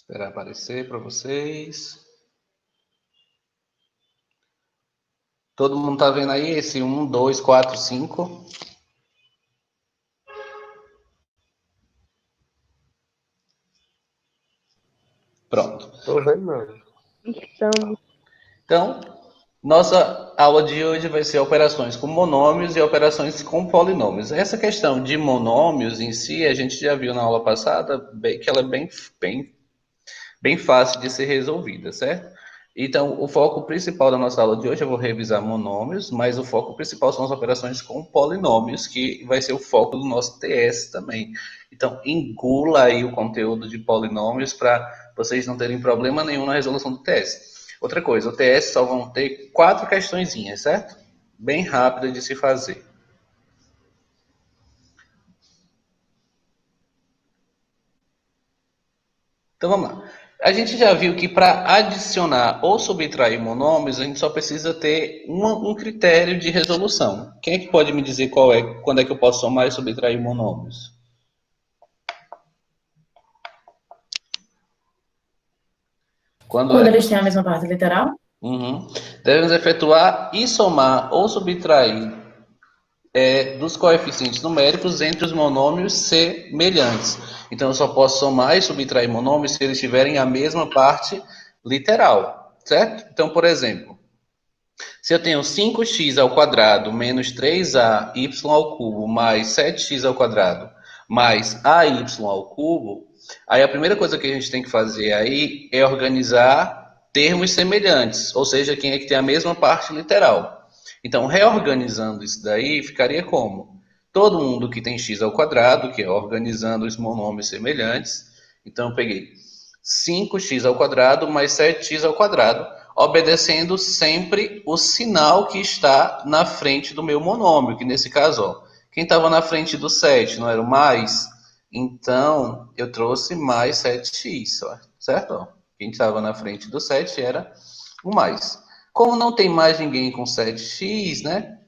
Esperar aparecer para vocês. Todo mundo tá vendo aí esse 1, 2, 4, 5? Pronto. Tô vendo, não. Estamos. Então, nossa aula de hoje vai ser operações com monômios e operações com polinômios. Essa questão de monômios em si, a gente já viu na aula passada que ela é bem fácil de ser resolvida, certo? Então, o foco principal da nossa aula de hoje, eu vou revisar monômios, mas o foco principal são as operações com polinômios, que vai ser o foco do nosso TS também. Então, engula aí o conteúdo de polinômios para vocês não terem problema nenhum na resolução do TS. Outra coisa, o TS só vão ter 4 questõezinhas, certo? Bem rápida de se fazer. Então vamos lá. A gente já viu que para adicionar ou subtrair monômios, a gente só precisa ter um critério de resolução. Quem é que pode me dizer quando é que eu posso somar e subtrair monômios? Quando eles têm a mesma parte literal? Uhum. Devemos efetuar e somar ou subtrair dos coeficientes numéricos entre os monômios semelhantes. Então, eu só posso somar e subtrair monômios se eles tiverem a mesma parte literal, certo? Então, por exemplo, se eu tenho 5x ao quadrado menos 3ay ao cubo mais 7x ao quadrado mais ay ao cubo, aí a primeira coisa que a gente tem que fazer aí é organizar termos semelhantes, ou seja, quem é que tem a mesma parte literal. Então, reorganizando isso daí, ficaria como? Todo mundo que tem x ao quadrado, que é organizando os monômios semelhantes. Então, eu peguei 5x ao quadrado mais 7x ao quadrado, obedecendo sempre o sinal que está na frente do meu monômio, que nesse caso, ó, quem estava na frente do 7 não era o mais? Então, eu trouxe mais 7x, certo? Ó, quem estava na frente do 7 era o mais. Como não tem mais ninguém com 7x, né?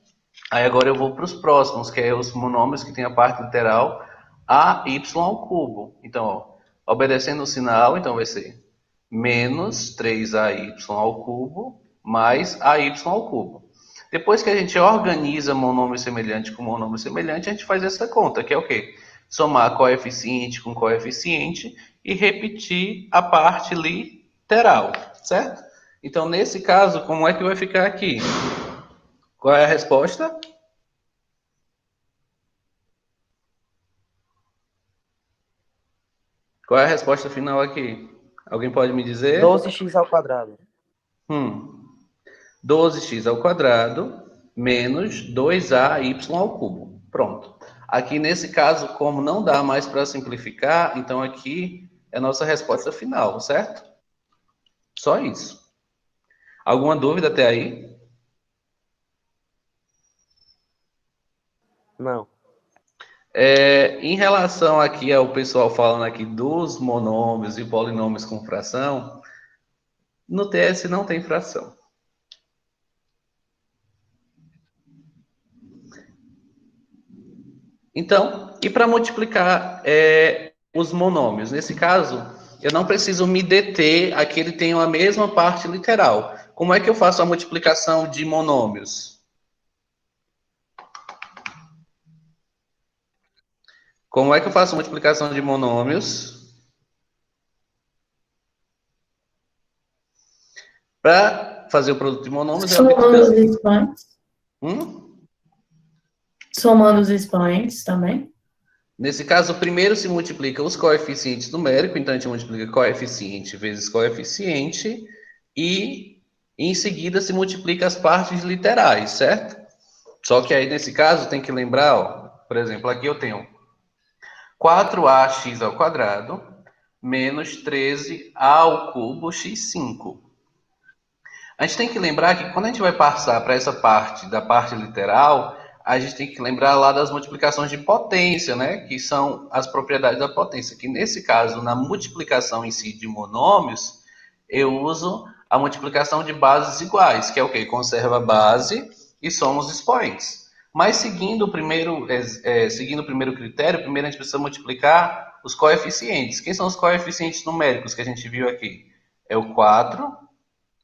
Aí agora eu vou para os próximos, que é os monômios que tem a parte literal ay ao cubo. Então, ó, obedecendo o sinal, então vai ser menos 3ay ao cubo mais ay ao cubo. Depois que a gente organiza monômio semelhante com monômio semelhante, a gente faz essa conta, que é o quê? Somar coeficiente com coeficiente e repetir a parte literal, certo? Então, nesse caso, como é que vai ficar aqui? Qual é a resposta? Qual é a resposta final aqui? Alguém pode me dizer? 12x ao quadrado. 12x ao quadrado menos 2ay ao cubo. Pronto. Aqui nesse caso, como não dá mais para simplificar, então aqui é a nossa resposta final, certo? Só isso. Alguma dúvida até aí? Não. Em relação aqui ao pessoal falando aqui dos monômios e polinômios com fração, no TS não tem fração. Então, e para multiplicar os monômios? Nesse caso, eu não preciso me deter a que ele tenha a mesma parte literal. Como é que eu faço a multiplicação de monômios? Como é que eu faço a multiplicação de monômios? Para fazer o produto de monômios é Somando os expoentes. Hum? Somando os expoentes também. Nesse caso, primeiro se multiplica os coeficientes numéricos, então a gente multiplica coeficiente vezes coeficiente, e em seguida se multiplica as partes literais, certo? Só que aí nesse caso tem que lembrar, ó, por exemplo, aqui eu tenho 4ax ao quadrado menos 13a ao cubo x5. A gente tem que lembrar que quando a gente vai passar para essa parte da parte literal, a gente tem que lembrar lá das multiplicações de potência, né? Que são as propriedades da potência. Que nesse caso, na multiplicação em si de monômios, eu uso a multiplicação de bases iguais, que é o quê? Conserva a base e soma os expoentes. Mas seguindo o primeiro critério, primeiro a gente precisa multiplicar os coeficientes. Quem são os coeficientes numéricos que a gente viu aqui? É o 4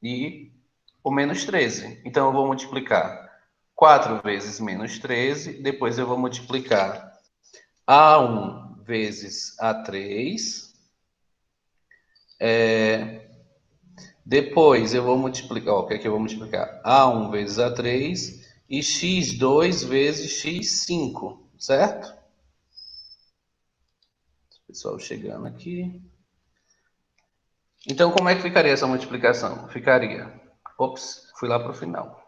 e o menos 13. Então, eu vou multiplicar 4 vezes menos 13, depois eu vou multiplicar A1 vezes A3, depois eu vou multiplicar, o que é que eu vou multiplicar? A1 vezes A3 e x2 vezes x5, certo? Pessoal chegando aqui. Então, como é que ficaria essa multiplicação? Ficaria... Ops, fui lá para o final.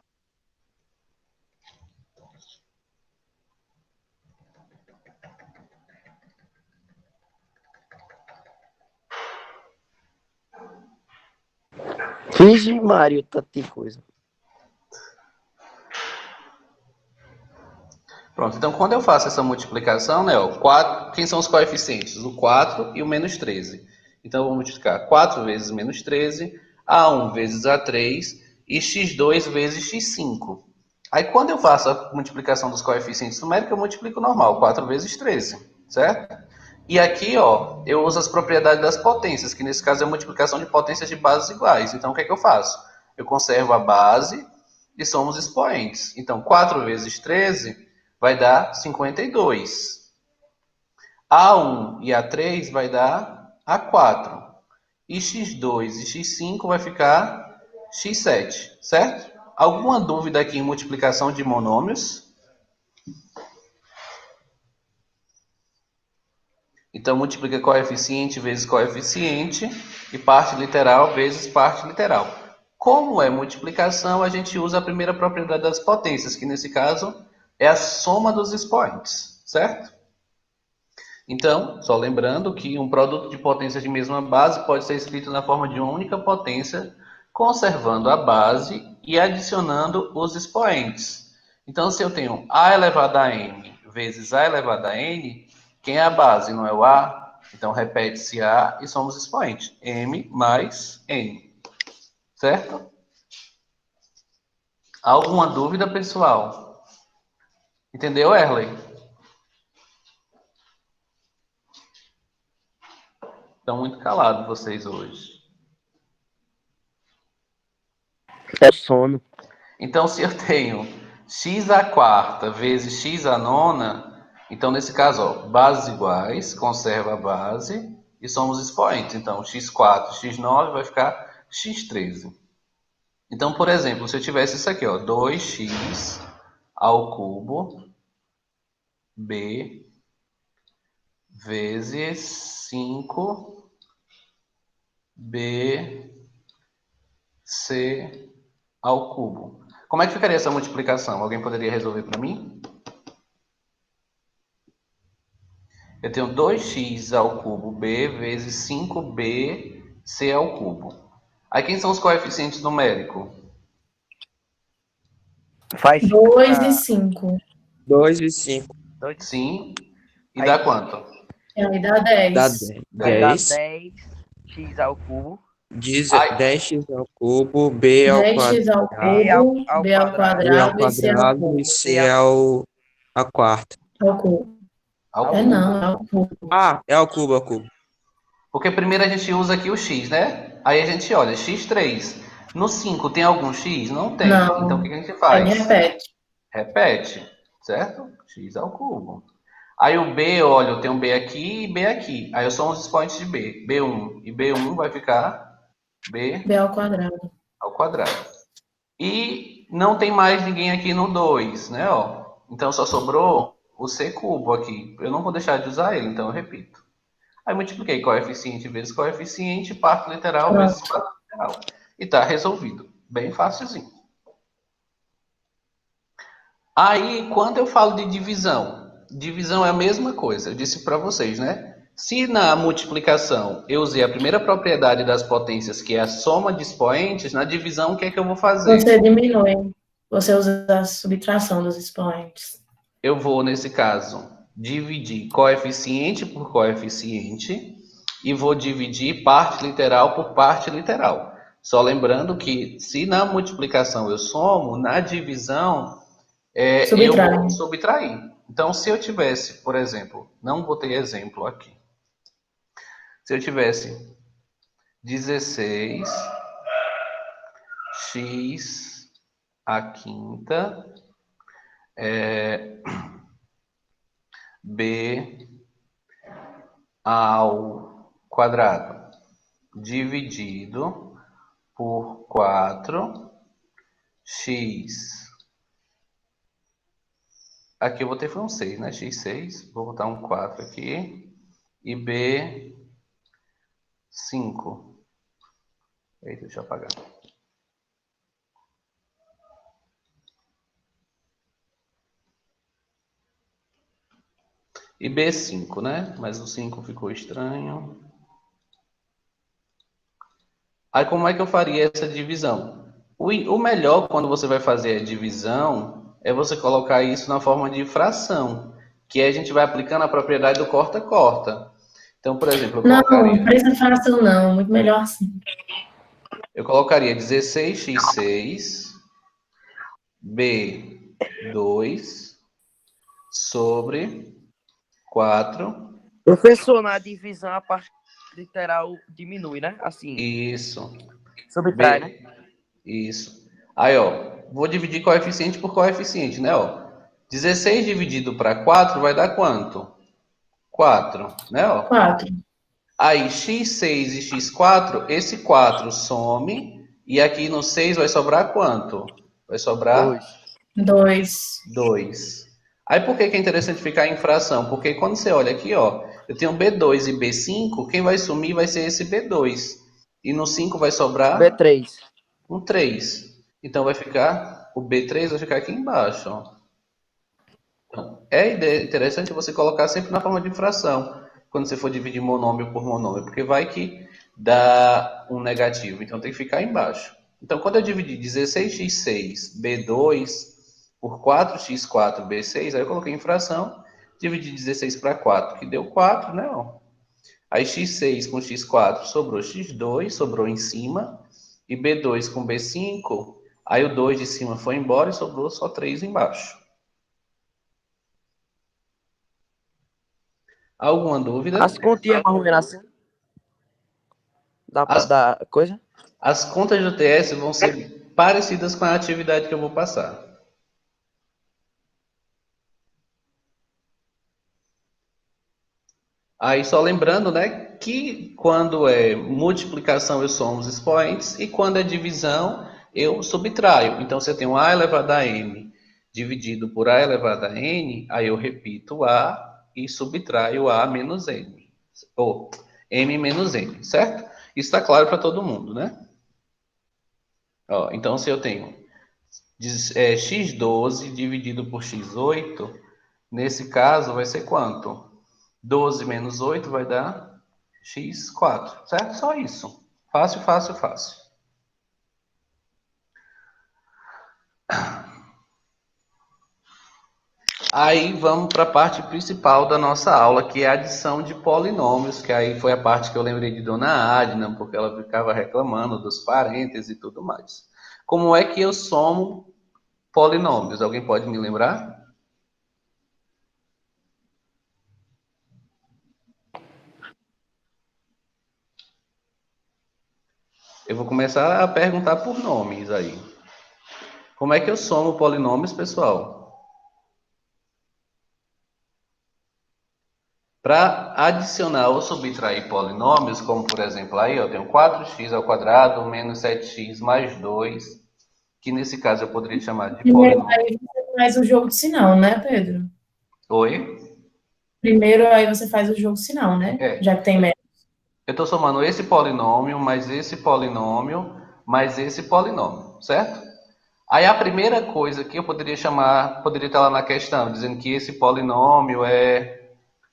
Vixe, Mário, tanto de coisa. Pronto, então quando eu faço essa multiplicação, né, ó, 4, quem são os coeficientes? O 4 e o menos 13. Então eu vou multiplicar 4 vezes menos 13, A1 vezes A3 e x2 vezes x5. Aí quando eu faço a multiplicação dos coeficientes numéricos, eu multiplico normal, 4 vezes 13, certo? E aqui, ó, eu uso as propriedades das potências, que nesse caso é a multiplicação de potências de bases iguais. Então o que é que eu faço? Eu conservo a base e somos expoentes. Então 4 vezes 13 vai dar 52. A1 e A3 vai dar A4. E x2 e x5 vai ficar x7, certo? Alguma dúvida aqui em multiplicação de monômios? Então, multiplica coeficiente vezes coeficiente e parte literal vezes parte literal. Como é multiplicação, a gente usa a primeira propriedade das potências, que nesse caso é a soma dos expoentes, certo? Então, só lembrando que um produto de potências de mesma base pode ser escrito na forma de uma única potência, conservando a base e adicionando os expoentes. Então, se eu tenho a elevado a n vezes a elevado a n, quem é a base? Não é o a? Então, repete-se a e somos expoentes. M mais n. Certo? Alguma dúvida, pessoal? Entendeu, Erley? Estão muito calados vocês hoje. É sono. Então, se eu tenho x à quarta vezes x à nona, então nesse caso, ó, bases iguais, conserva a base e somos expoentes. Então, x4, x9 vai ficar x13. Então, por exemplo, se eu tivesse isso aqui, ó, 2x ao cubo b vezes 5b c ao cubo. Como é que ficaria essa multiplicação? Alguém poderia resolver para mim? Eu tenho 2x ao cubo b vezes 5bc ao cubo. Aí quem são os coeficientes numéricos? Faz 2 e 5. 2 e 5. Sim. E Aí- dá quanto? Aí dá 10. Dá Aí dá 10. 10x ao cubo. 10x ao cubo, b ao 10x ao quadrado, cubo, b ao b ao quadrado e c ao quadrado cubo. e c ao quarto. Ao cubo. Ao É cubo. não, é ao cubo. Ah, é ao cubo, ao cubo. Porque primeiro a gente usa aqui o x, né? Aí a gente olha, x3. No 5 tem algum x? Não tem. Não. Então o que a gente Aí faz? repete. Repete, certo? X ao cubo. Aí o b, olha, eu tenho b aqui e b aqui. Aí eu sou os expoentes de b. B1 e b1 vai ficar b B ao quadrado. ao quadrado. E não tem mais ninguém aqui no 2, né? Ó. Então só sobrou o c cubo aqui. Eu não vou deixar de usar ele, então eu repito. Aí multipliquei coeficiente vezes coeficiente, parte literal vezes parte literal. E tá resolvido. Bem facilzinho. Aí, quando eu falo de divisão é a mesma coisa. Eu disse para vocês, né? Se na multiplicação eu usei a primeira propriedade das potências, que é a soma de expoentes, na divisão o que é que eu vou fazer? Você diminui. Você usa a subtração dos expoentes. Eu vou, nesse caso, dividir coeficiente por coeficiente e vou dividir parte literal por parte literal. Só lembrando que se na multiplicação eu somo, na divisão eu vou subtrair. Então, se eu tivesse, por exemplo, não botei exemplo aqui. Se eu tivesse 16 x à quinta b ao quadrado dividido por 4 x. Aqui eu botei foi um 6, né? x6, vou botar um 4 aqui. E b 5. Eita, deixa eu apagar. E B5, né? Mas o 5 ficou estranho. Aí como é que eu faria essa divisão? O melhor quando você vai fazer a divisão é você colocar isso na forma de fração, que aí a gente vai aplicando a propriedade do corta-corta. Então, por exemplo, Não, não precisa fácil não, muito melhor assim. Eu colocaria 16x6 B2 sobre 4. Professor, na divisão a parte literal diminui, né? Assim, Isso. subtrai, né? Isso. Aí, ó, vou dividir coeficiente por coeficiente, né, ó. 16 dividido para 4 vai dar quanto? 4, né, ó. 4. Aí, x6 e x4, esse 4 some, e aqui no 6 vai sobrar quanto? Vai sobrar 2. 2. Aí, por que que é interessante ficar em fração? Porque quando você olha aqui, ó, eu tenho B2 e B5, quem vai sumir vai ser esse B2. E no 5 vai sobrar B3. um 3. Então vai ficar, o B3 vai ficar aqui embaixo, ó. Então, interessante você colocar sempre na forma de fração, quando você for dividir monômio por monômio, porque vai que dá um negativo, então tem que ficar embaixo. Então, quando eu dividir 16x6 B2 por 4x4 B6, aí eu coloquei em fração, dividi 16 para 4, que deu 4, né? Ó. Aí x6 com x4 sobrou x2, sobrou em cima, e B2 com B5, aí o 2 de cima foi embora e sobrou só 3 embaixo. Alguma dúvida? As continhas mais ou menos assim, As, da coisa. as contas do TS vão ser parecidas com a atividade que eu vou passar. Aí só lembrando, né, que quando é multiplicação eu somo os expoentes e quando é divisão eu subtraio. Então se eu tenho a elevado a m dividido por a elevado a n, aí eu repito a e subtraio a menos m. Ou m menos n, certo? Isso está claro para todo mundo, né? Ó, então se eu tenho x12 dividido por x8, nesse caso vai ser quanto? 12 menos 8 vai dar x4, certo? Só isso. Fácil, fácil, fácil. Aí vamos para a parte principal da nossa aula, que é a adição de polinômios, que aí foi a parte que eu lembrei de Dona Adna, porque ela ficava reclamando dos parênteses e tudo mais. Como é que eu somo polinômios? Alguém pode me lembrar? Eu vou começar a perguntar por nomes aí. Como é que eu somo polinômios, pessoal? Para adicionar ou subtrair polinômios, como por exemplo, aí eu tenho 4x ao quadrado menos 7x mais 2, que nesse caso eu poderia chamar de Primeiro polinômio. aí você faz o jogo de sinal, né, Pedro? Oi? Primeiro aí você faz o jogo de sinal, né? É. Já que tem método. Eu estou somando esse polinômio, mais esse polinômio, mais esse polinômio, certo? Aí a primeira coisa que eu poderia chamar, poderia estar lá na questão, dizendo que esse polinômio é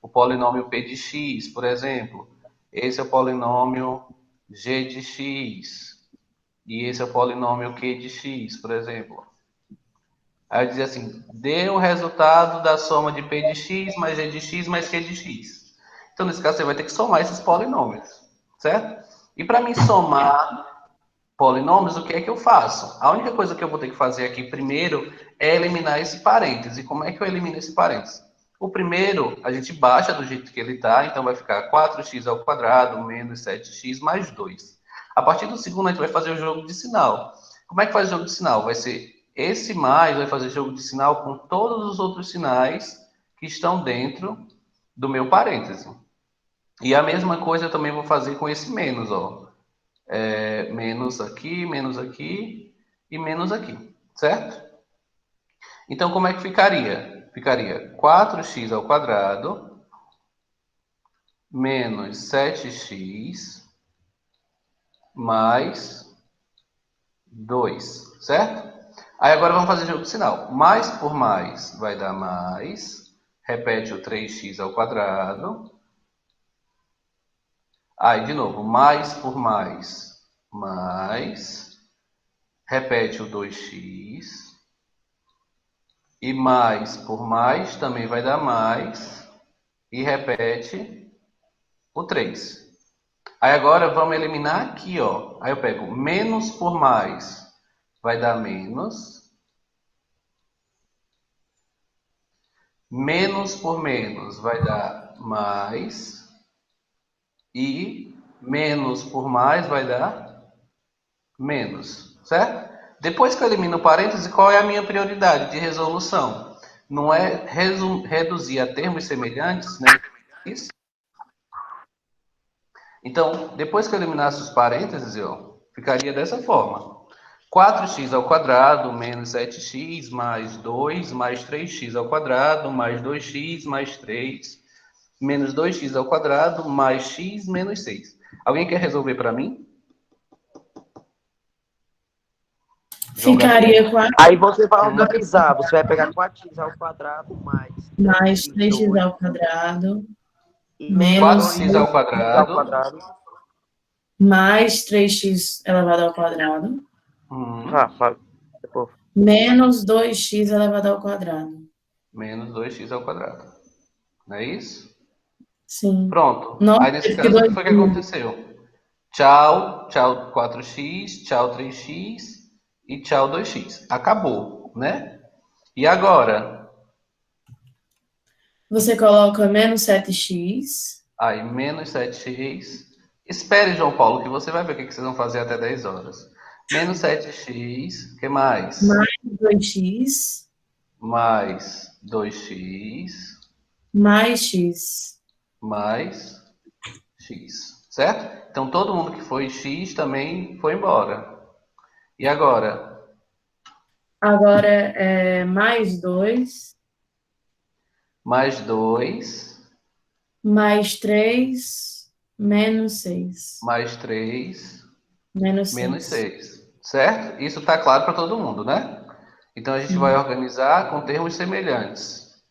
o polinômio p de x, por exemplo. Esse é o polinômio g de x. E esse é o polinômio q de x, por exemplo. Aí eu dizia assim, dê o resultado da soma de p de x mais g de x mais q de x. Então, nesse caso, você vai ter que somar esses polinômios, certo? E para mim somar polinômios, o que é que eu faço? A única coisa que eu vou ter que fazer aqui primeiro é eliminar esse parêntese. E como é que eu elimino esse parêntese? O primeiro, a gente baixa do jeito que ele está, então vai ficar 4x ao quadrado menos 7x mais 2. A partir do segundo, a gente vai fazer o jogo de sinal. Como é que faz o jogo de sinal? Vai ser esse mais, vai fazer jogo de sinal com todos os outros sinais que estão dentro do meu parêntese. E a mesma coisa eu também vou fazer com esse menos, ó. Menos aqui e menos aqui, certo? Então, como é que ficaria? Ficaria 4x ao quadrado menos 7x mais 2, certo? Aí agora vamos fazer jogo de sinal. Mais por mais vai dar mais. Repete o 3x ao quadrado. Aí, de novo, mais por mais, mais. Repete o 2x. E mais por mais também vai dar mais. E repete o 3. Aí agora vamos eliminar aqui, ó. Aí eu pego menos por mais, vai dar menos. Menos por menos vai dar mais. E menos por mais vai dar menos, certo? Depois que eu elimino o parêntese, qual é a minha prioridade de resolução? Não é reduzir a termos semelhantes, né? Isso. Então, depois que eu eliminasse os parênteses, ficaria dessa forma. 4x ao quadrado menos 7x mais 2 mais 3x ao quadrado mais 2x mais 3 menos 2x ao quadrado mais x menos 6. Alguém quer resolver para mim? Ficaria 4 Aí você vai organizar, você vai pegar 4x ao quadrado mais 3x ao quadrado e menos 4x ao quadrado mais 3x elevado ao quadrado Depois. menos 2x elevado ao quadrado. Menos 2x ao quadrado. Não é isso? Sim. Pronto. Nossa, Aí nesse caso, o que foi que aconteceu? Tchau, tchau 4x, tchau 3x e tchau 2x. Acabou, né? E agora? Você coloca menos 7x. Aí, menos 7x. Espere, João Paulo, que você vai ver o que vocês vão fazer até 10 horas. Menos 7x, o que mais? Mais 2x. Mais 2x. Mais x. Mais x, certo? Então, todo mundo que foi x também foi embora. E agora? Agora é mais 2. Mais 2. Mais 3. Menos 6. Mais 3. Menos Menos 6. 6. Certo? Isso está claro para todo mundo, né? Então, a gente vai organizar com termos semelhantes.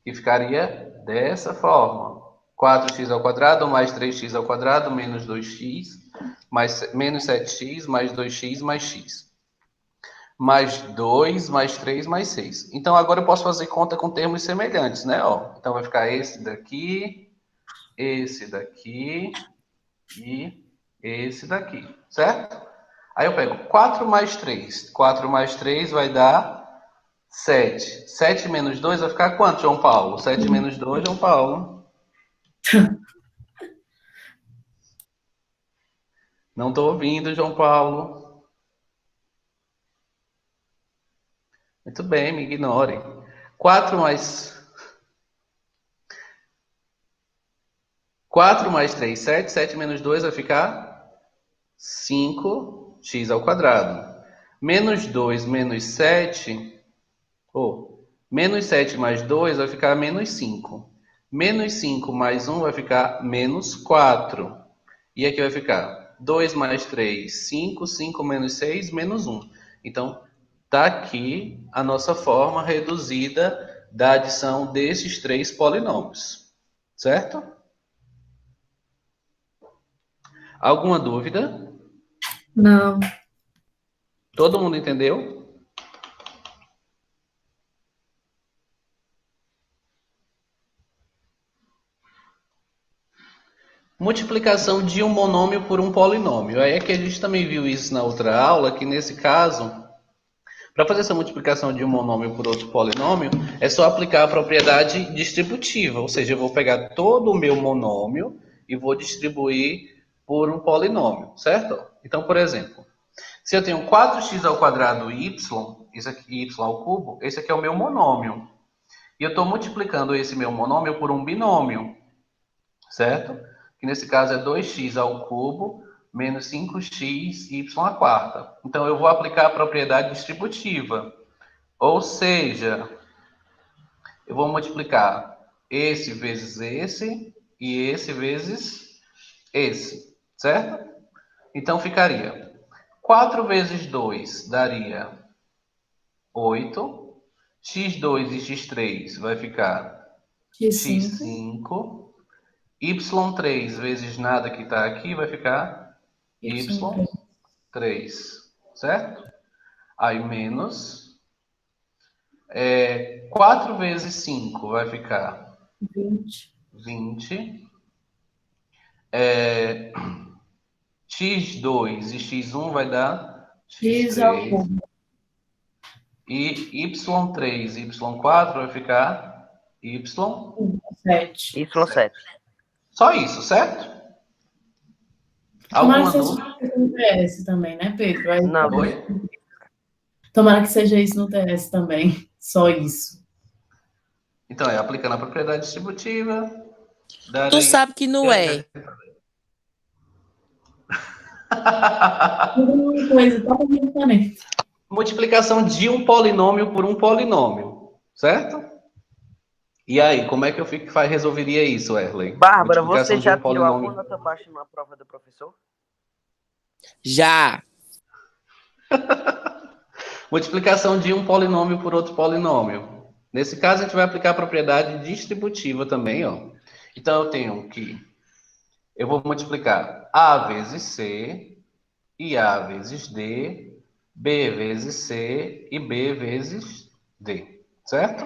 Que ficaria dessa forma. 4x ao quadrado mais 3x ao quadrado menos 2x mais menos 7x mais 2x mais x. Mais 2 mais 3 mais 6. Então, agora eu posso fazer conta com termos semelhantes, né? Ó, então, vai ficar esse daqui e esse daqui, certo? Aí eu pego 4 mais 3. 4 mais 3 vai dar 7. 7 menos 2 vai ficar quanto, João Paulo? 7 menos 2, João Paulo. Não estou ouvindo, João Paulo. Muito bem, me ignore. 4 mais 3, 7. 7 menos 2 vai ficar 5x ao quadrado. Menos 2 menos 7... menos 7 mais 2 vai ficar menos 5. Menos 5 mais 1 vai ficar menos 4. E aqui vai ficar 2 mais 3, 5. 5 menos 6, menos 1. Então, está aqui a nossa forma reduzida da adição desses três polinômios. Certo? Alguma dúvida? Não. Todo mundo entendeu? Multiplicação de um monômio por um polinômio. Aí é que a gente também viu isso na outra aula, que nesse caso, Para fazer essa multiplicação de um monômio por outro polinômio, é só aplicar a propriedade distributiva, ou seja, eu vou pegar todo o meu monômio e vou distribuir por um polinômio, certo? Então, por exemplo, se eu tenho 4x ao quadrado y, isso aqui y ao cubo, esse aqui é o meu monômio. E eu estou multiplicando esse meu monômio por um binômio, certo? Que nesse caso é 2x ao cubo menos 5x y à quarta. Então, eu vou aplicar a propriedade distributiva. Ou seja, eu vou multiplicar esse vezes esse e esse vezes esse, certo? Então, ficaria 4 vezes 2 daria 8. x2 e x3 vai ficar X5. x5. y3 vezes nada que está aqui vai ficar Y3. y3, certo? Aí menos 4 vezes 5 vai ficar 20. X2 e x1 vai dar X ao x3. cubo. E y3 e y4 vai ficar Sete. Y7. Só isso, certo? Tomara Alguma que dúvida? seja isso no TS também, né, Pedro? Aí, Não, Oi? tomara que seja isso no TS também. Só isso. Então, aplicando a propriedade distributiva. Tu daria- sabe que não é. Uma coisa totalmente diferente. Multiplicação de um polinômio por um polinômio, certo? E aí, como é que resolveria isso, Erley? Bárbara, Multiplicação você de já um tirou alguma polinômio. nota baixa na prova do professor? Já. Multiplicação de um polinômio por outro polinômio. Nesse caso, a gente vai aplicar a propriedade distributiva também, ó. Então, eu tenho que... Eu vou multiplicar A vezes C, e A vezes D, B vezes C e B vezes D, certo?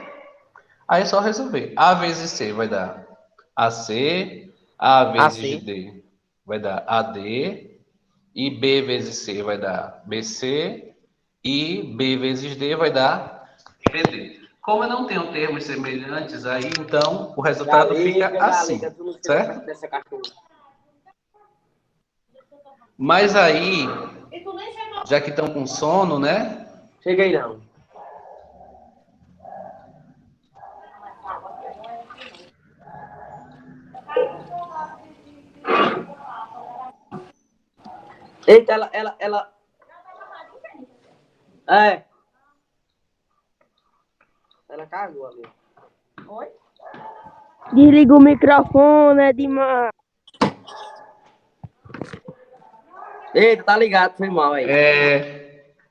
Aí é só resolver. A vezes C vai dar AC, A vezes AC. D vai dar AD, e B vezes C vai dar BC, e B vezes D vai dar BD. Como eu não tenho termos semelhantes aí, então o resultado fica assim, certo? Mas aí, já que estão com sono, né? Cheguei não. Eita, ela... É. Ela cagou ali. Oi? Desliga o microfone, Edmar. Eita, tá ligado, foi mal aí.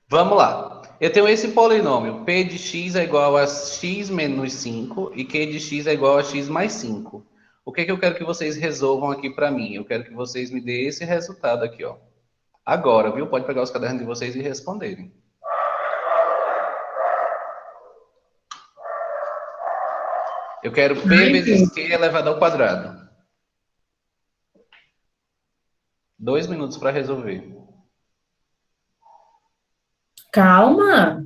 Vamos lá. Eu tenho esse polinômio. P de x é igual a x menos 5 e Q de x é igual a x mais 5. O que eu quero que vocês resolvam aqui para mim? Eu quero que vocês me dêem esse resultado aqui, ó. Agora, viu? Pode pegar os cadernos de vocês e responderem. Eu quero P vezes Q elevado ao quadrado. 2 minutos para resolver. Calma.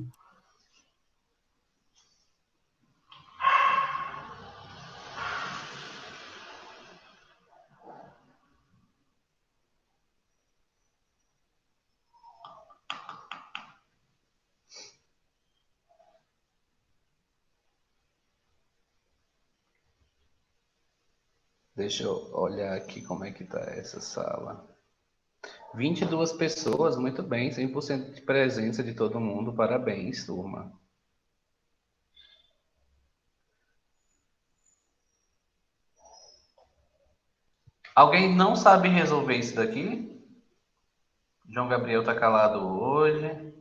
Deixa eu olhar aqui como é que tá essa sala. 22 pessoas, muito bem, 100% de presença de todo mundo, parabéns, turma. Alguém não sabe resolver isso daqui? João Gabriel tá calado hoje.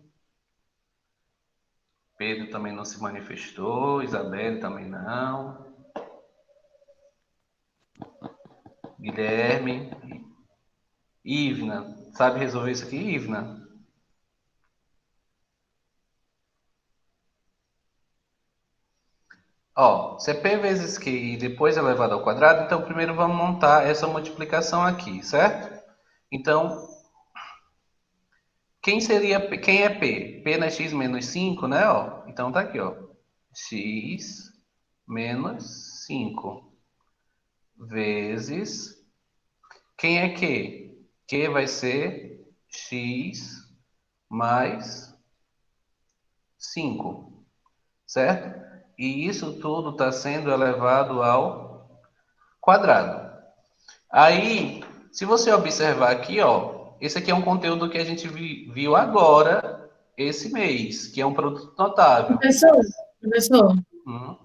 Pedro também não se manifestou, Isabelle também não. Guilherme. Ivna, sabe resolver isso aqui, Ivna? Ó, se é P vezes Q e depois elevado ao quadrado, então primeiro vamos montar essa multiplicação aqui, certo? Então, Quem é P? P não é x menos 5, né? Ó, então tá aqui, ó. X menos 5 vezes. Quem é Q? Q vai ser x mais 5, certo? E isso tudo está sendo elevado ao quadrado. Aí, se você observar aqui, ó, esse aqui é um conteúdo que a gente viu agora, esse mês, que é um produto notável. Professor, Hum.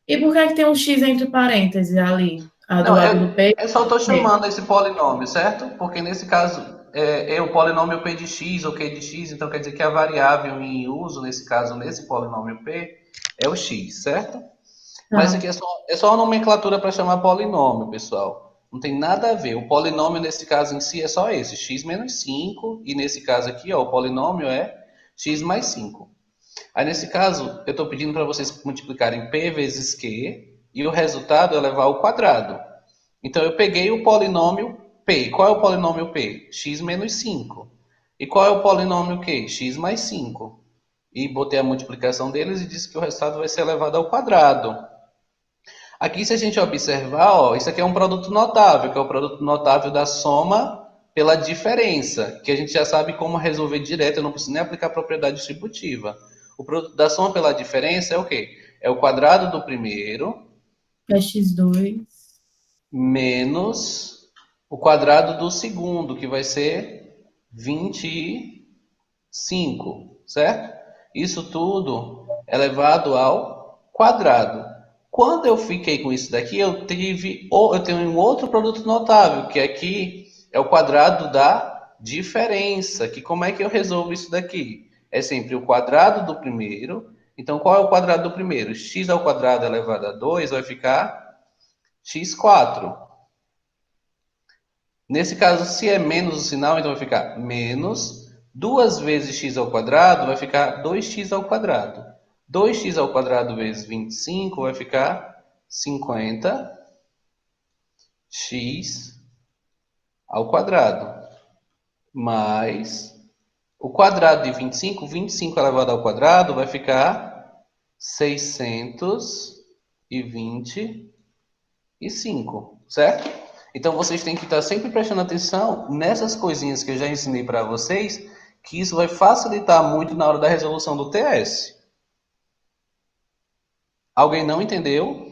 e por que é que tem um X entre parênteses ali? Do Não, lado do P? eu só estou chamando esse polinômio, certo? Porque nesse caso é o polinômio P de x ou Q de x, então quer dizer que a variável em uso, nesse caso, nesse polinômio P, é o x, certo? Mas isso Tá. aqui é só uma nomenclatura para chamar polinômio, pessoal. Não tem nada a ver. O polinômio, nesse caso em si, é só esse, x menos 5. E nesse caso aqui, ó, o polinômio é x mais 5. Aí, nesse caso, eu estou pedindo para vocês multiplicarem p vezes q. E o resultado é levar ao quadrado. Então, eu peguei o polinômio p. Qual é o polinômio p? X menos 5. E qual é o polinômio q? X mais 5. E botei a multiplicação deles e disse que o resultado vai ser elevado ao quadrado. Aqui, se a gente observar, ó, isso aqui é um produto notável, que é o produto notável da soma pela diferença, que a gente já sabe como resolver direto, eu não preciso nem aplicar propriedade distributiva. O produto da soma pela diferença é o quê? É o quadrado do primeiro É X2. menos o quadrado do segundo, que vai ser 25, certo? Isso tudo elevado ao quadrado. Quando eu fiquei com isso daqui, eu tenho um outro produto notável, que aqui é o quadrado da diferença. Que como é que eu resolvo isso daqui? É sempre o quadrado do primeiro. Então, qual é o quadrado do primeiro? X ao quadrado elevado a 2 vai ficar x4. Nesse caso, se é menos o sinal, então vai ficar menos 2 vezes x ao quadrado vai ficar 2x ao quadrado. 2x ao quadrado vezes 25 vai ficar 50x ao quadrado. Mais o quadrado de 25, 25 elevado ao quadrado vai ficar 625, certo? Então vocês têm que estar sempre prestando atenção nessas coisinhas que eu já ensinei para vocês, que isso vai facilitar muito na hora da resolução do TS. Alguém não entendeu?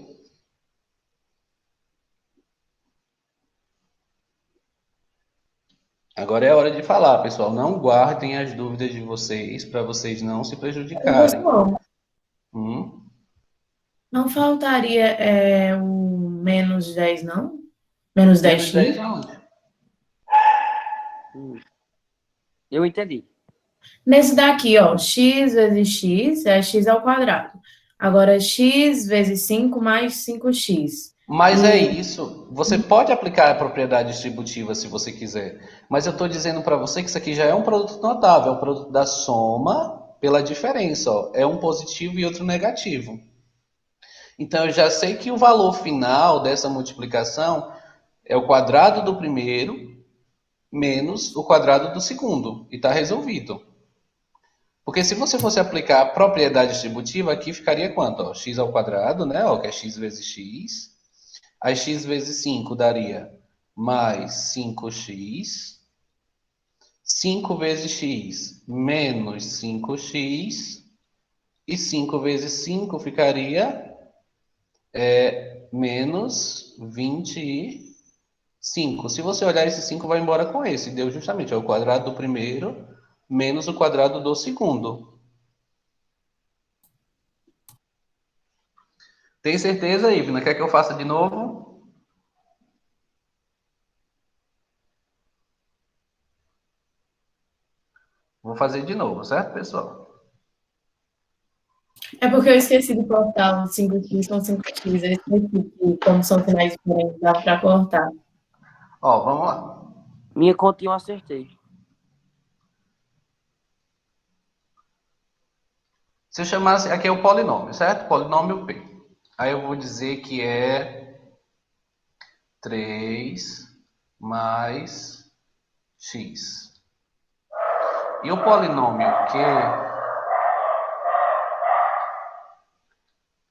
Agora é a hora de falar, pessoal. Não guardem as dúvidas de vocês para vocês não se prejudicarem. Professor, Hum? não faltaria o menos 10, não? Menos Menos 10x? 10 aonde? Eu entendi. Nesse daqui, ó, x vezes x é x ao quadrado. Agora, x vezes 5 mais 5x. Mas é E isso. Você pode aplicar a propriedade distributiva se você quiser. Mas eu estou dizendo para você que isso aqui já é um produto notável, é um produto da soma pela diferença. Ó. É um positivo e outro negativo. Então eu já sei que o valor final dessa multiplicação é o quadrado do primeiro menos o quadrado do segundo. E está resolvido. Porque se você fosse aplicar a propriedade distributiva, aqui ficaria quanto? Ó, x ao quadrado, né? Ó, que é x vezes x. Aí x vezes 5 daria mais 5x. 5 vezes x menos 5x. E 5 vezes 5 ficaria menos 25. Se você olhar, esse 5 vai embora com esse. Deu justamente o quadrado do primeiro menos o quadrado do segundo. Tem certeza, Ivna? Quer que eu faça de novo? Vou fazer de novo, certo, pessoal? é porque eu esqueci de cortar os 5x com 5x. Eu esqueci que, como são sinais diferentes, dá para cortar. Ó, vamos lá. Minha continha eu acertei. Se eu chamasse, aqui é o polinômio, certo? Polinômio P. Aí eu vou dizer que é 3 mais x. E o polinômio Q,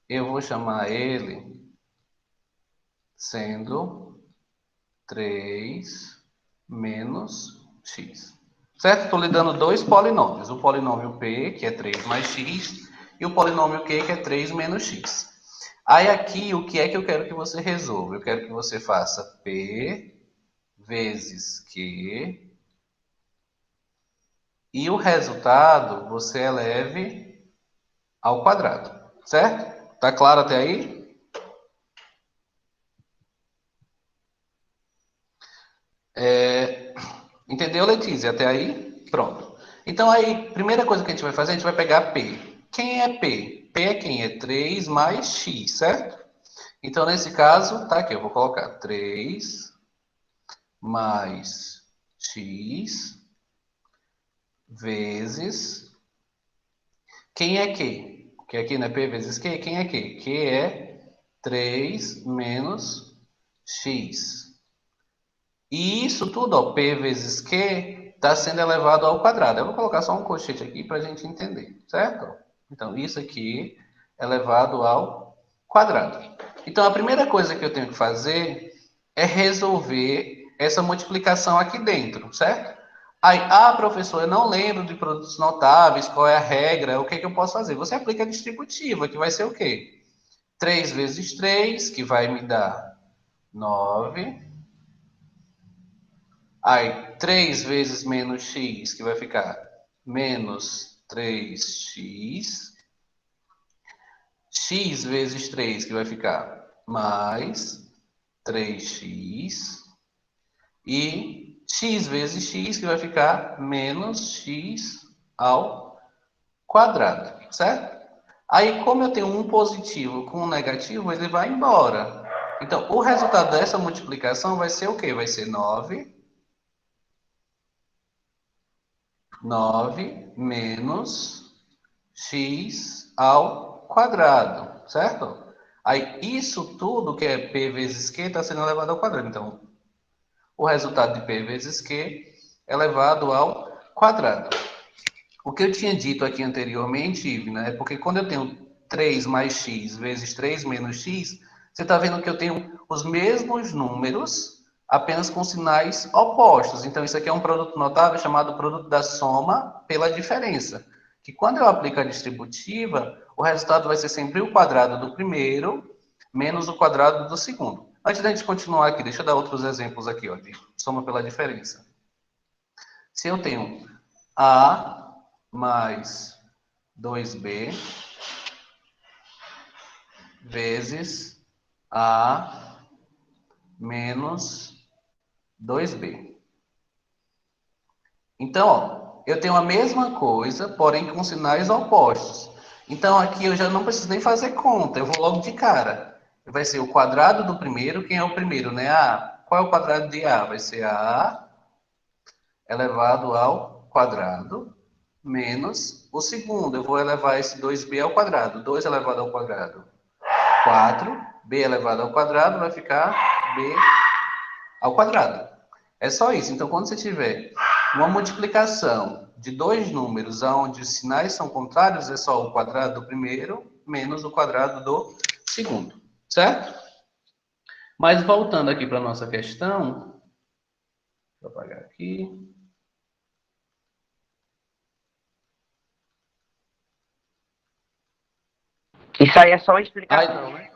eu vou chamar ele sendo 3 menos x. Certo? Estou lhe dando dois polinômios. O polinômio P, que é 3 mais x, e o polinômio Q, que é 3 menos x. Aí aqui, o que é que eu quero que você resolva? Eu quero que você faça P vezes Q, e o resultado você eleve ao quadrado. Certo? Tá claro até aí? Entendeu, Letícia? Até aí? Pronto. Então, aí, primeira coisa que a gente vai fazer, a gente vai pegar P. Quem é P? P é quem? É 3 mais x, certo? Então, nesse caso, tá aqui, eu vou colocar 3 mais x vezes... Quem é Q? Que aqui não é P vezes Q? Quem é Q? Q é 3 menos x. E isso tudo, ó, P vezes Q, está sendo elevado ao quadrado. Eu vou colocar só um colchete aqui para a gente entender, certo? Então, isso aqui é elevado ao quadrado. Então, a primeira coisa que eu tenho que fazer é resolver essa multiplicação aqui dentro, certo? Aí, professor, eu não lembro de produtos notáveis, qual é a regra, o que é que eu posso fazer? Você aplica a distributiva, que vai ser o quê? 3 vezes 3, que vai me dar 9. Aí, 3 vezes menos x, que vai ficar menos 3x. X vezes 3, que vai ficar mais 3x. E x vezes x, que vai ficar menos x ao quadrado, certo? Aí, como eu tenho um positivo com um negativo, ele vai embora. Então, o resultado dessa multiplicação vai ser o quê? Vai ser 9 menos x ao quadrado, certo? Aí, isso tudo que é P vezes Q está sendo elevado ao quadrado. Então, o resultado de P vezes Q é elevado ao quadrado. O que eu tinha dito aqui anteriormente, Ivna, é porque quando eu tenho 3 mais x vezes 3 menos x, você está vendo que eu tenho os mesmos números, apenas com sinais opostos. Então, isso aqui é um produto notável chamado produto da soma pela diferença. Que quando eu aplico a distributiva, o resultado vai ser sempre o quadrado do primeiro menos o quadrado do segundo. Antes da gente continuar aqui, deixa eu dar outros exemplos aqui, ó, de soma pela diferença. Se eu tenho A mais 2B vezes A menos 2B. Então, ó, eu tenho a mesma coisa, porém com sinais opostos. Então, aqui eu já não preciso nem fazer conta, eu vou logo de cara. Vai ser o quadrado do primeiro, quem é o primeiro, né? Qual é o quadrado de A? Vai ser A elevado ao quadrado menos o segundo. Eu vou elevar esse 2b ao quadrado. 2 elevado ao quadrado, 4. B elevado ao quadrado vai ficar B ao quadrado. É só isso. Então, quando você tiver uma multiplicação de dois números onde os sinais são contrários, é só o quadrado do primeiro menos o quadrado do segundo. Certo? Mas voltando aqui para a nossa questão, vou apagar aqui. Isso aí é só uma explicação, né?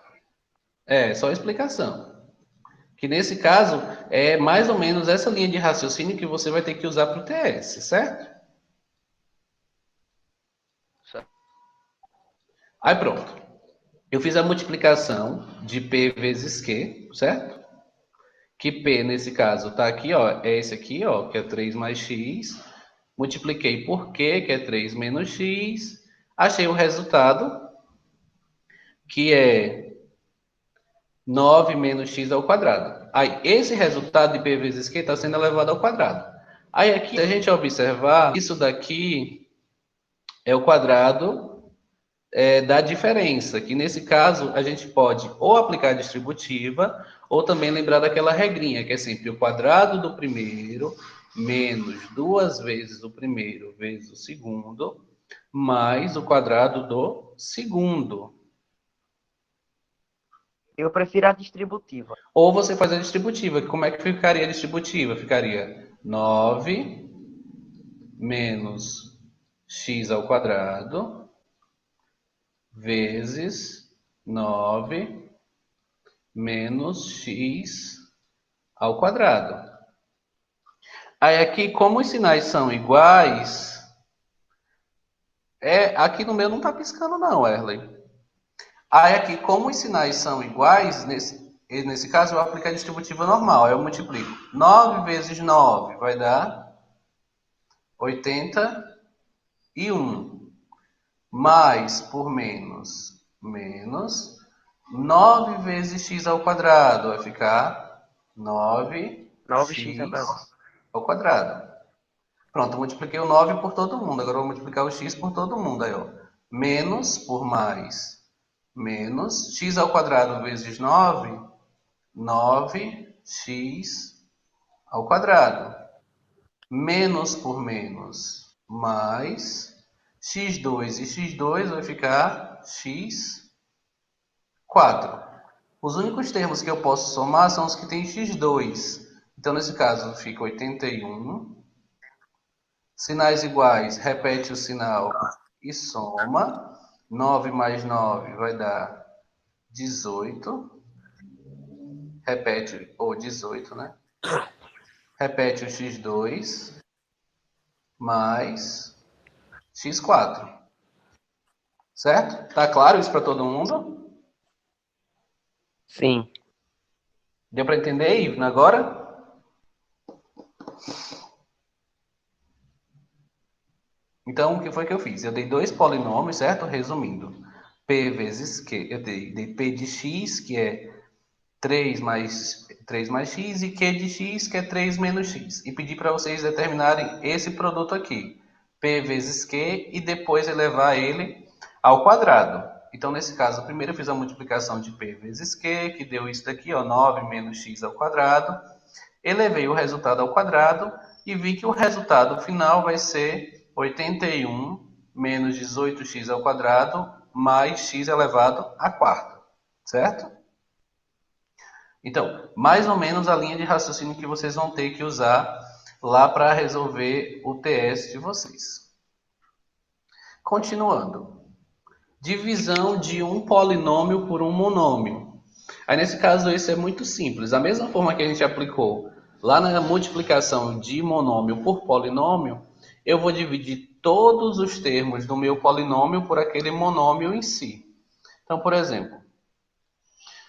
É, só explicação. Que nesse caso, é mais ou menos essa linha de raciocínio que você vai ter que usar para o TS, certo? Certo. Aí pronto. Eu fiz a multiplicação de P vezes Q, certo? Que P, nesse caso, está aqui, ó, é esse aqui, ó, que é 3 mais x. Multipliquei por Q, que é 3 menos x. Achei o resultado, que é 9 menos x ao quadrado. Aí, esse resultado de P vezes Q está sendo elevado ao quadrado. Aí, aqui, se a gente observar, isso daqui é o quadrado da diferença, que nesse caso a gente pode ou aplicar a distributiva, ou também lembrar daquela regrinha, que é sempre o quadrado do primeiro menos 2 vezes o primeiro vezes o segundo, mais o quadrado do segundo. Eu prefiro a distributiva. Ou você faz a distributiva. Como é que ficaria a distributiva? Ficaria 9 menos x ao quadrado vezes 9 menos x ao quadrado. Aí aqui, como os sinais são iguais, aqui no meu não está piscando não, Erley. Aí aqui, como os sinais são iguais, nesse caso eu aplico a distributiva normal. Aí eu multiplico 9 vezes 9 vai dar 81. Mais por menos, menos 9 vezes x ao quadrado vai ficar 9x ao quadrado. Pronto, eu multipliquei o 9 por todo mundo. Agora eu vou multiplicar o x por todo mundo. Aí, ó. Menos por mais, menos x ao quadrado vezes 9, 9x ao quadrado. Menos por menos, mais x2 e x2 vai ficar x4. Os únicos termos que eu posso somar são os que têm x2. Então, nesse caso, fica 81. Sinais iguais, repete o sinal e soma. 9 mais 9 vai dar 18. Repete, ou 18, né? Repete o x2 mais x4. Certo? Tá claro isso para todo mundo? Sim. Deu para entender, Ivan, agora? Então, o que foi que eu fiz? Eu dei dois polinômios, certo? Resumindo. P vezes Q. Eu dei P de x, que é 3 mais x, e Q de x, que é 3 menos x. E pedi para vocês determinarem esse produto aqui. P vezes Q, e depois elevar ele ao quadrado. Então, nesse caso, primeiro eu fiz a multiplicação de P vezes Q, que deu isso daqui, ó, 9 menos x ao quadrado. Elevei o resultado ao quadrado e vi que o resultado final vai ser 81 menos 18x ao quadrado mais x elevado à quarta, certo? Então, mais ou menos a linha de raciocínio que vocês vão ter que usar lá para resolver o TS de vocês. Continuando. Divisão de um polinômio por um monômio. Aí, nesse caso, esse é muito simples. Da mesma forma que a gente aplicou lá na multiplicação de monômio por polinômio, eu vou dividir todos os termos do meu polinômio por aquele monômio em si. Então, por exemplo,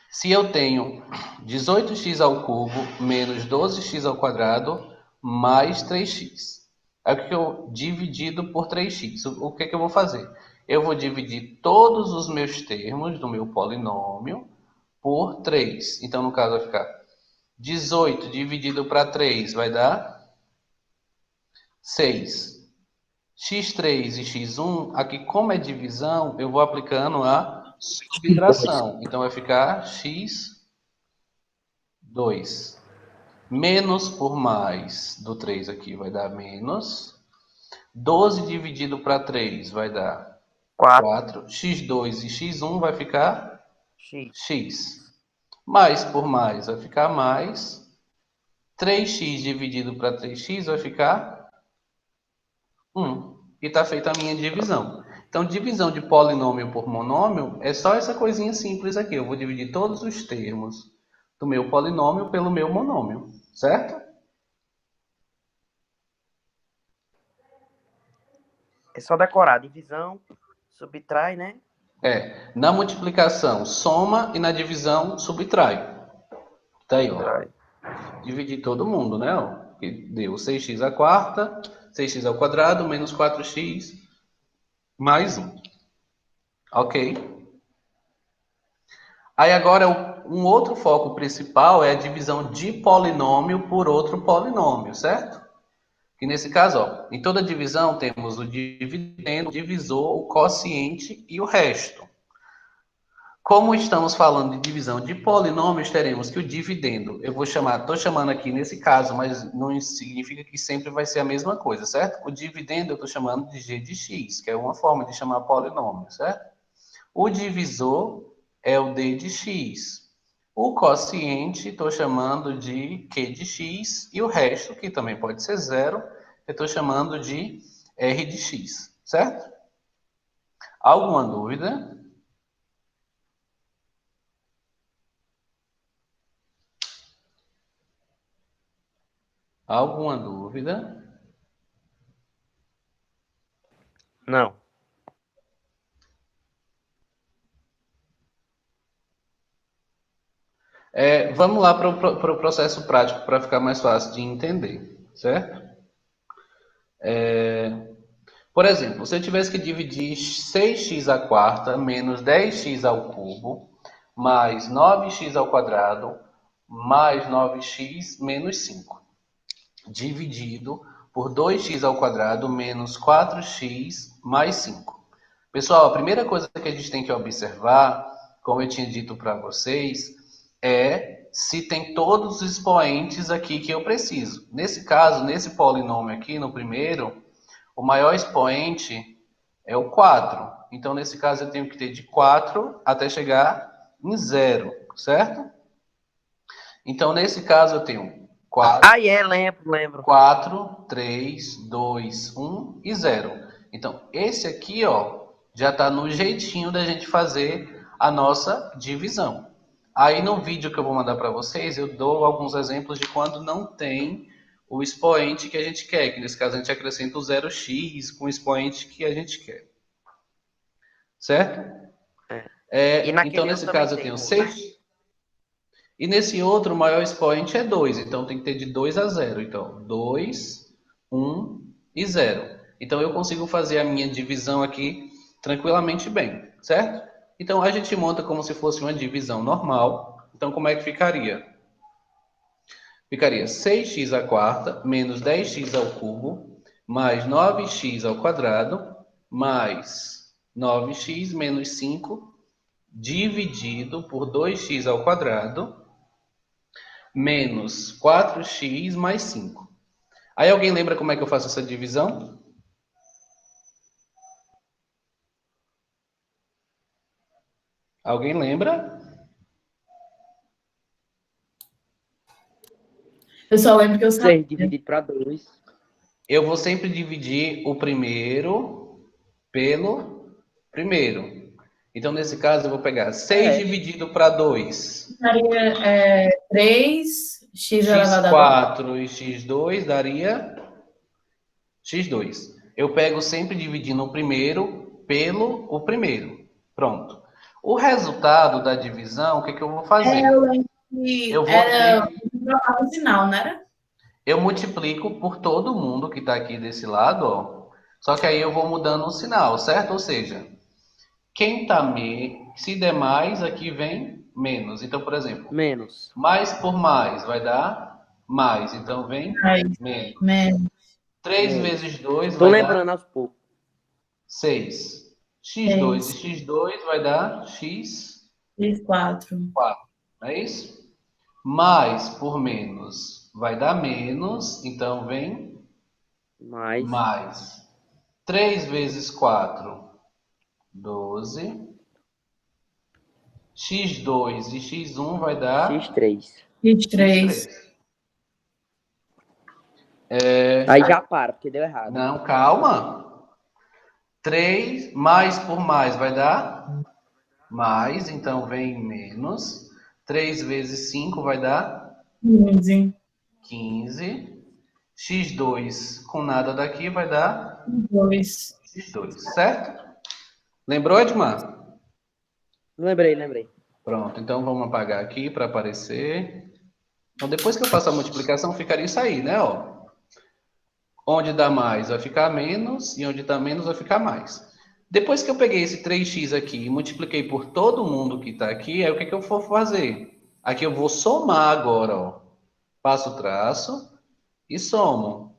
se eu tenho 18x ao cubo menos 12x ao quadrado mais 3x. Aí o que eu dividido por 3x? O que eu vou fazer? Eu vou dividir todos os meus termos do meu polinômio por 3. Então, no caso, vai ficar 18 dividido para 3 vai dar 6. x3 e x1, aqui como é divisão, eu vou aplicando a subtração. Então, vai ficar x2. Menos por mais do 3 aqui vai dar menos. 12 dividido para 3 vai dar 4. x2 e x1 vai ficar x. Mais por mais vai ficar mais. 3x dividido para 3x vai ficar 1. E está feita a minha divisão. Então, divisão de polinômio por monômio é só essa coisinha simples aqui. Eu vou dividir todos os termos do meu polinômio pelo meu monômio, certo? É só decorar. Divisão, subtrai, né? Na multiplicação soma e na divisão subtrai. Tá aí, ó. Dividir todo mundo, né? Ó, que deu 6x à quarta, 6x ao quadrado, menos 4x, mais 1. Ok? Aí agora, um outro foco principal é a divisão de polinômio por outro polinômio, certo? Que nesse caso, ó, em toda divisão temos o dividendo, o divisor, o quociente e o resto. Como estamos falando de divisão de polinômios, teremos que o dividendo, estou chamando aqui nesse caso, mas não significa que sempre vai ser a mesma coisa, certo? O dividendo eu estou chamando de g de x, que é uma forma de chamar polinômio, certo? O divisor é o d de x. O quociente estou chamando de q de x e o resto, que também pode ser zero, eu estou chamando de r de x, certo? Alguma dúvida? Alguma dúvida? Não. Vamos lá para o processo prático para ficar mais fácil de entender, certo? Por exemplo, se eu tivesse que dividir 6x à quarta menos 10x ao cubo mais 9x ao quadrado mais 9x menos 5, dividido por 2x ao quadrado menos 4x mais 5. Pessoal, a primeira coisa que a gente tem que observar, como eu tinha dito para vocês, é se tem todos os expoentes aqui que eu preciso. Nesse caso, nesse polinômio aqui, no primeiro, o maior expoente é o 4. Então, nesse caso, eu tenho que ter de 4 até chegar em 0, certo? Então, nesse caso, eu tenho 4, Lembro. 4, 3, 2, 1 e 0. Então, esse aqui, ó, já está no jeitinho da gente fazer a nossa divisão. Aí, no vídeo que eu vou mandar para vocês, eu dou alguns exemplos de quando não tem o expoente que a gente quer, que nesse caso a gente acrescenta o 0x com o expoente que a gente quer. Certo? E naquele então, nesse outro caso, eu também tenho tem, 6. E nesse outro, o maior expoente é 2. Então, tem que ter de 2 a 0. Então, 2, 1 e 0. Então, eu consigo fazer a minha divisão aqui tranquilamente bem. Certo? Então, a gente monta como se fosse uma divisão normal. Então, como é que ficaria? Ficaria 6x à quarta menos 10x ao cubo mais 9x ao quadrado mais 9x menos 5 dividido por 2x ao quadrado menos 4x mais 5. Aí alguém lembra como é que eu faço essa divisão? Alguém lembra? Eu só lembro que eu sabia. 6 dividido para 2. Eu vou sempre dividir o primeiro pelo primeiro. Então, nesse caso, eu vou pegar 6 dividido para 2. Daria 3x elevado a 2. x4 e x2 daria x2. Eu pego sempre dividindo o primeiro pelo o primeiro. Pronto. O resultado da divisão, o que eu vou fazer? Eu lembro que Eu vou era ter... no final, não era? Eu multiplico por todo mundo que está aqui desse lado, ó. Só que aí eu vou mudando o sinal, certo? Ou seja, quem tá se der mais, aqui vem menos. Então, por exemplo, Menos. mais por mais vai dar mais. Então, vem menos. Menos. 3 Menos. vezes 2 Tô vai lembrando dar aos poucos. 6. x2 e x2 vai dar x4. não é isso? Mais por menos vai dar menos. Então, vem mais. 3 vezes 4, 12. x2 e x1 vai dar X3. x3. Aí já para, porque deu errado. Não, calma. 3 mais por mais vai dar mais, então vem menos. 3 vezes 5 vai dar 15. 15. x2 com nada daqui vai dar 2. x2, certo? Lembrou, Edmar? Lembrei. Pronto, então vamos apagar aqui para aparecer. Então, depois que eu faço a multiplicação, ficaria isso aí, né? Ó. Onde dá mais vai ficar menos, e onde dá menos vai ficar mais. Depois que eu peguei esse 3x aqui e multipliquei por todo mundo que está aqui, aí o que eu vou fazer? Aqui eu vou somar agora, ó. Passo o traço e somo.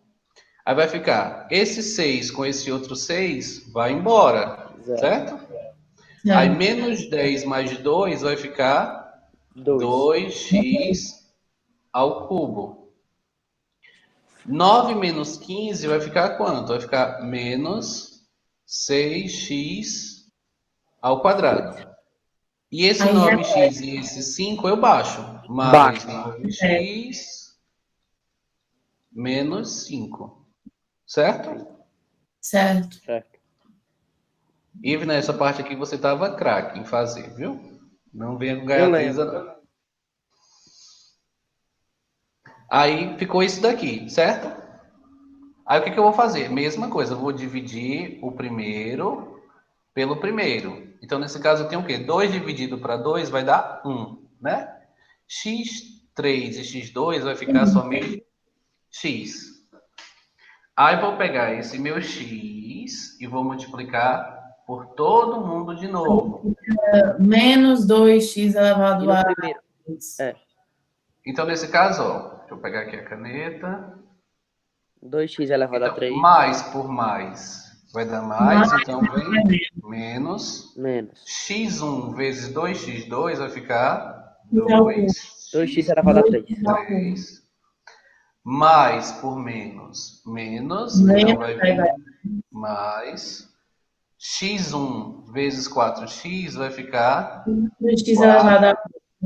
Aí vai ficar esse 6 com esse outro 6, vai embora, certo? Aí Certo. menos 10 mais 2 vai ficar 2. 2x ao cubo. 9 menos 15 vai ficar quanto? Vai ficar menos 6x ao quadrado. E esse Aí 9x e esse 5 eu baixo. Mais Baixo. 9x menos 5. Certo? certo. Certo. Ive, nessa parte aqui você tava craque em fazer, viu? Não venha com Eu gaiateza, lembro. não. Aí ficou isso daqui, certo? Aí o que que eu vou fazer? Mesma coisa, eu vou dividir o primeiro pelo primeiro. Então, nesse caso, eu tenho o quê? 2 dividido para 2 vai dar 1, né? x3 e x2 vai ficar somente x. Aí vou pegar esse meu x e vou multiplicar por todo mundo de novo. Menos 2x E elevado no a primeiro. 2. É. Então, nesse caso, ó, deixa eu pegar aqui a caneta. 2x elevado a Então, 3 mais por mais vai dar mais, então vem menos. menos. x1 vezes 2x2 vai ficar Então, o 2x elevado a 3. 2x3. Mais por menos, menos. menos Então vai aí vai vir mais. x1 vezes 4x vai ficar 2x elevado a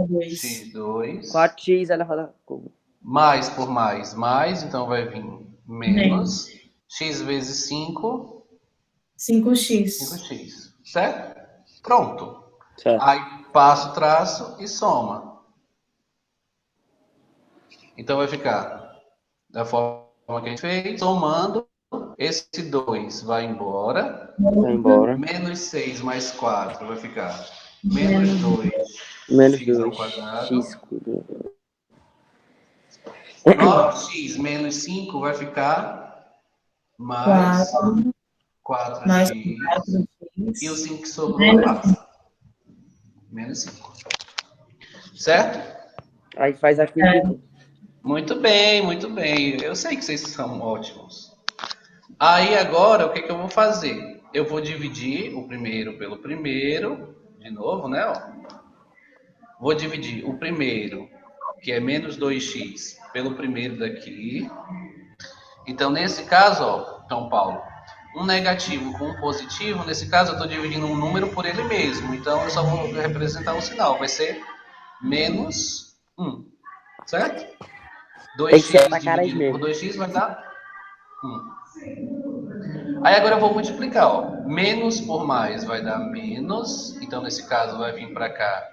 2. x2. 4x elevado a cubo. Mais por mais, então vai vir menos. X vezes 5, 5x. 5x. Certo? Pronto. Certo. Aí passo o traço e soma. Então vai ficar da forma que a gente fez, somando. Esse 2 vai embora. Vai embora. Menos 6 mais 4 vai ficar menos 2 Menos x ao 2. quadrado. X cubo. 9x menos 5 vai ficar mais 4 mais 4x. 4x. E o 5 que sobrou passa. Menos 5. Certo? Aí faz aqui. Muito bem, muito bem. Eu sei que vocês são ótimos. Aí agora, o que que eu vou fazer? Eu vou dividir o primeiro pelo primeiro, de novo, né? Ó. Vou dividir o primeiro, que é menos 2x, pelo primeiro daqui. Então, nesse caso, ó, então, Paulo, um negativo com um positivo, nesse caso eu estou dividindo um número por ele mesmo. Então, eu só vou representar um sinal. Vai ser menos 1, certo? Tem que ser 2x pra caras dividido por mesmo. 2x vai dar 1. Aí agora eu vou multiplicar, ó. Menos por mais vai dar menos. Então, nesse caso, vai vir para cá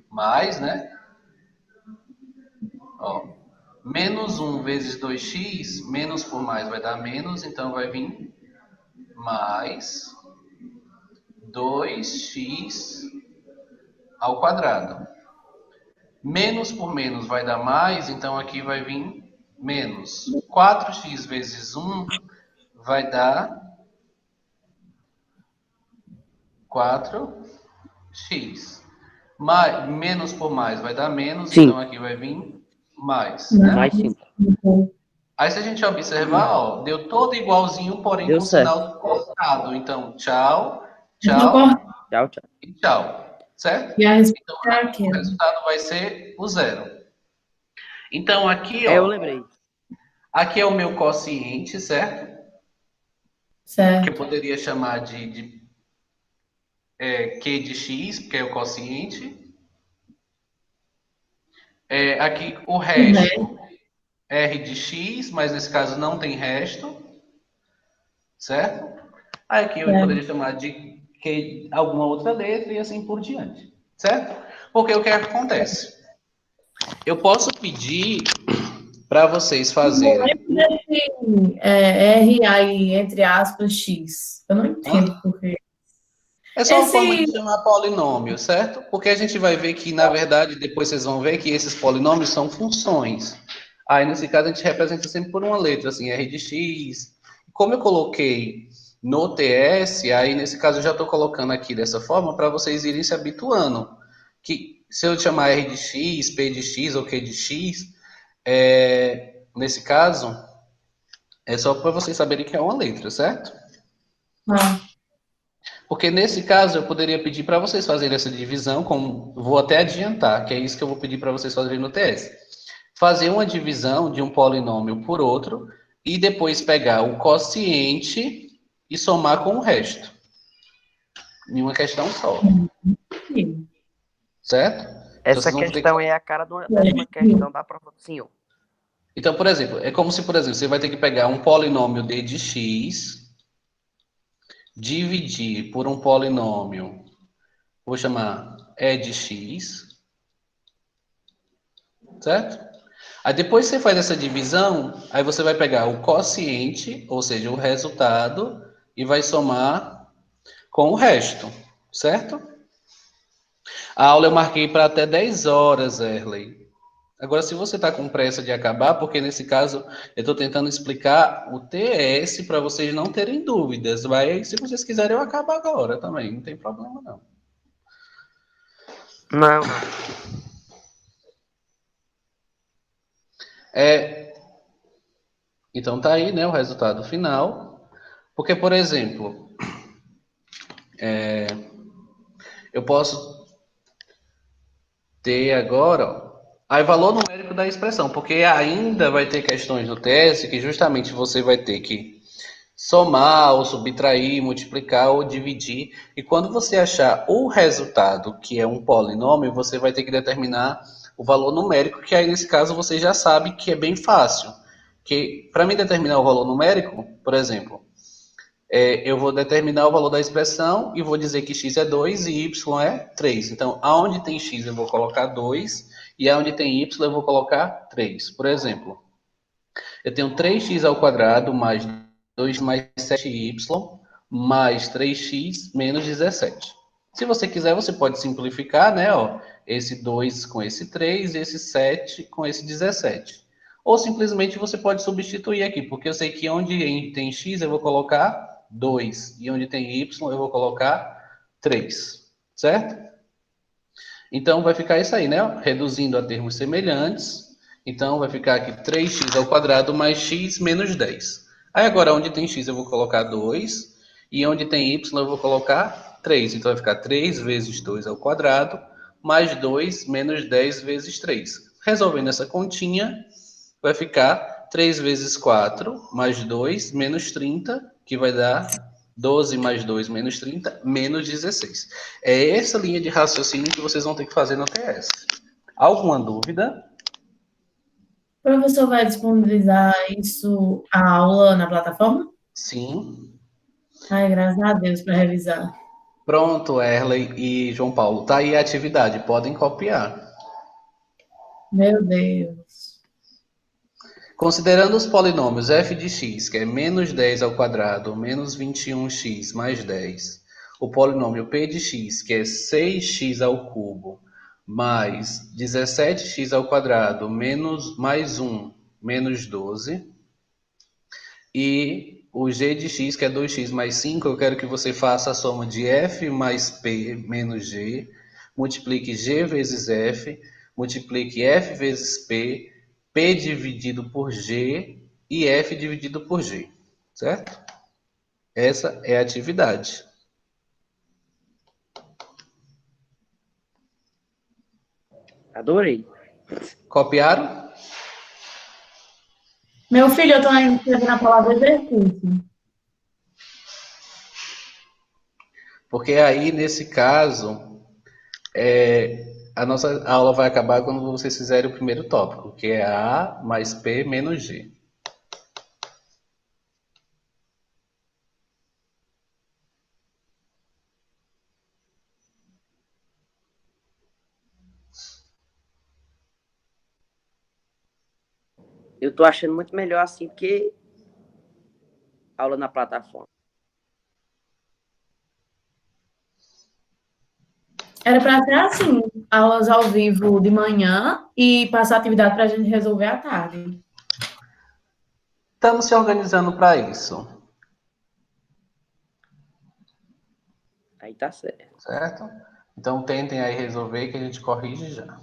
mais, né? Ó. Menos 1 vezes 2x, menos por mais vai dar menos. Então, vai vir mais 2x ao quadrado. Menos por menos vai dar mais. Então, aqui vai vir menos. 4x vezes 1 vai dar 4x. Mais, menos por mais vai dar menos, Sim. então aqui vai vir mais, né? Mais 5. Aí se a gente observar, ó, deu todo igualzinho, porém Deu com certo. sinal cortado. Então, tchau, Então, tchau Tchau, tchau. e tchau, certo? E a resposta Então, é o aqui. resultado vai ser o zero. Então, aqui, Eu ó, lembrei. aqui é o meu quociente, certo? Que Certo. eu poderia chamar de Q de x, porque é o quociente. Aqui o resto, R de x, mas nesse caso não tem resto, certo? Aí aqui eu poderia chamar de Q, alguma outra letra e assim por diante, certo? Porque o que acontece? Eu posso pedir para vocês fazerem. R aí, entre aspas, X. Eu não entendo por quê. É só uma forma de chamar polinômio, certo? Porque a gente vai ver que, na verdade, depois vocês vão ver que esses polinômios são funções. Aí, nesse caso, a gente representa sempre por uma letra, assim, R de X. Como eu coloquei no TS, aí, nesse caso, eu já estou colocando aqui dessa forma para vocês irem se habituando. Que se eu chamar R de X, P de X ou Q de X, nesse caso, é só para vocês saberem que é uma letra, certo? Ah, Porque Porque nesse caso eu poderia pedir para vocês fazerem essa divisão, como vou até adiantar, que é isso que eu vou pedir para vocês fazerem no TS. Fazer uma divisão de um polinômio por outro e depois pegar o quociente e somar com o resto. Em uma questão só. Sim. Certo? Então, Essa vocês vão ter que questão é a cara dessa questão da prova do senhor. Então, por exemplo, é como se, por exemplo, você vai ter que pegar um polinômio d de x, dividir por um polinômio, vou chamar e de x, certo? Aí depois que você faz essa divisão, aí você vai pegar o quociente, ou seja, o resultado, e vai somar com o resto, certo? A aula eu marquei para até 10 horas, Erley. Agora, se você está com pressa de acabar, porque nesse caso eu estou tentando explicar o TS para vocês não terem dúvidas, mas se vocês quiserem eu acabo agora também, não tem problema não. Não. Então tá aí, né, o resultado final. Porque, por exemplo, eu posso ter agora, ó, aí valor numérico da expressão, porque ainda vai ter questões no TS que justamente você vai ter que somar, ou subtrair, multiplicar ou dividir. E quando você achar o resultado, que é um polinômio, você vai ter que determinar o valor numérico, que aí nesse caso você já sabe que é bem fácil. Que para mim determinar o valor numérico, por exemplo, eu vou determinar o valor da expressão e vou dizer que x é 2 e y é 3. Então, aonde tem x eu vou colocar 2 e aonde tem y eu vou colocar 3. Por exemplo, eu tenho 3x ao quadrado mais 2 mais 7y mais 3x menos 17. Se você quiser, você pode simplificar, né? Ó, esse 2 com esse 3 e esse 7 com esse 17. Ou simplesmente você pode substituir aqui, porque eu sei que onde tem x eu vou colocar 2 e onde tem y eu vou colocar 3, certo? Então vai ficar isso aí, né? Reduzindo a termos semelhantes. Então vai ficar aqui 3x ao quadrado mais x menos 10. Aí agora onde tem x eu vou colocar 2 e onde tem y eu vou colocar 3. Então vai ficar 3 vezes 2 ao quadrado mais 2 menos 10 vezes 3. Resolvendo essa continha, vai ficar 3 vezes 4 mais 2 menos 30, que vai dar 12 mais 2 menos 30, menos 16. É essa linha de raciocínio que vocês vão ter que fazer no TS. Alguma dúvida? O professor vai disponibilizar isso, a aula na plataforma? Sim. Ai, graças a Deus, para revisar. Pronto, Erley e João Paulo. Tá aí a atividade, podem copiar. Meu Deus. Considerando os polinômios f de x, que é menos 10 ao quadrado, menos 21x mais 10, o polinômio p de x, que é 6x ao cubo, mais 17x ao quadrado, menos mais 1, menos 12, e o g de x, que é 2x mais 5, eu quero que você faça a soma de f mais p menos g, multiplique g vezes f, multiplique f vezes p, p dividido por g e f dividido por g, certo? Essa é a atividade. Adorei. Copiaram? Meu filho, eu estou ainda escrevendo a palavra exercício. Porque aí, nesse caso, a nossa aula vai acabar quando vocês fizerem o primeiro tópico, que é A mais P menos G. Eu tô achando muito melhor assim do que aula na plataforma. Era para ser assim, aulas ao vivo de manhã e passar atividade para a gente resolver à tarde. Estamos se organizando para isso, Aí tá certo. certo? Então tentem aí resolver que a gente corrige já.